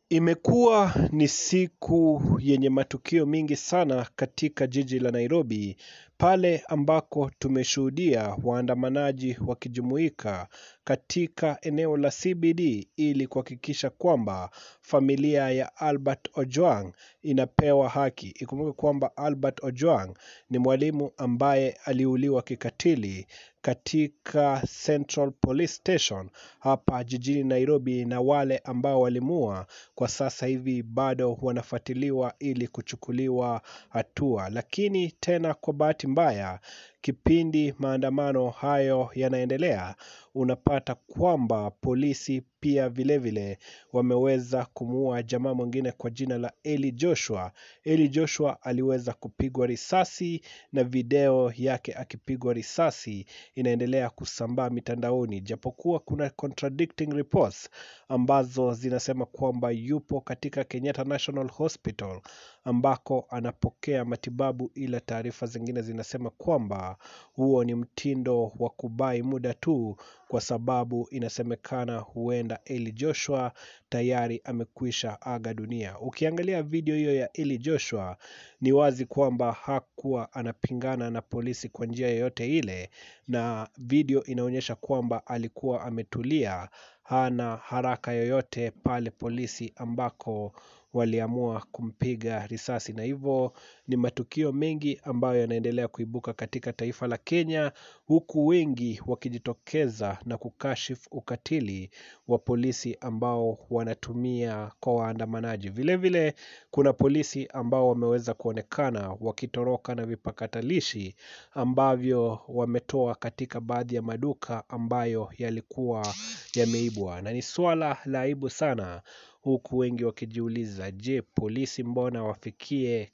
Imekuwa ni siku yenye matukio mingi sana katika jiji la Nairobi, pale ambako tumeshuhudia waandamanaji wakijumuika katika eneo la CBD ili kuhakikisha kwamba familia ya Albert Ojwang inapewa haki. Ikumbuke kwamba Albert Ojwang ni mwalimu ambaye aliuliwa kikatili katika Central Police Station hapa jijini Nairobi, na wale ambao walimuua kwa sasa hivi bado wanafuatiliwa ili kuchukuliwa hatua. Lakini tena kwa bahati mbaya, kipindi maandamano hayo yanaendelea, unapata kwamba polisi pia vilevile wameweza kumuua jamaa mwingine kwa jina la Eli Joshua. Eli Joshua aliweza kupigwa risasi na video yake akipigwa risasi inaendelea kusambaa mitandaoni, japokuwa kuna contradicting reports ambazo zinasema kwamba yupo katika Kenyatta National Hospital ambako anapokea matibabu, ila taarifa zingine zinasema kwamba huo ni mtindo wa kubai muda tu, kwa sababu inasemekana huenda Eli Joshua tayari amekwisha aga dunia. Ukiangalia video hiyo ya Eli Joshua, ni wazi kwamba hakuwa anapingana na polisi kwa njia yoyote ile, na video inaonyesha kwamba alikuwa ametulia, hana haraka yoyote pale polisi ambako waliamua kumpiga risasi. Na hivyo ni matukio mengi ambayo yanaendelea kuibuka katika taifa la Kenya, huku wengi wakijitokeza na kukashifu ukatili wa polisi ambao wanatumia kwa waandamanaji. Vile vile kuna polisi ambao wameweza kuonekana wakitoroka na vipakatalishi ambavyo wametoa katika baadhi ya maduka ambayo yalikuwa yameibwa, na ni swala la aibu sana, huku wengi wakijiuliza, je, polisi mbona wafikie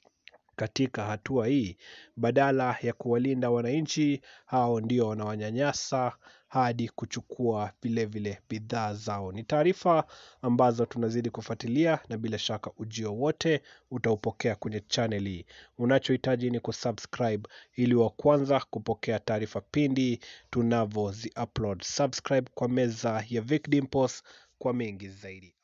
katika hatua hii? Badala ya kuwalinda wananchi, hao ndio wanawanyanyasa hadi kuchukua vile vile bidhaa zao. Ni taarifa ambazo tunazidi kufuatilia, na bila shaka ujio wote utaupokea kwenye channel hii. Unachohitaji ni kusubscribe ili wa kwanza kupokea taarifa pindi tunavyozi upload. Subscribe kwa meza ya Vic Dimples kwa mengi zaidi.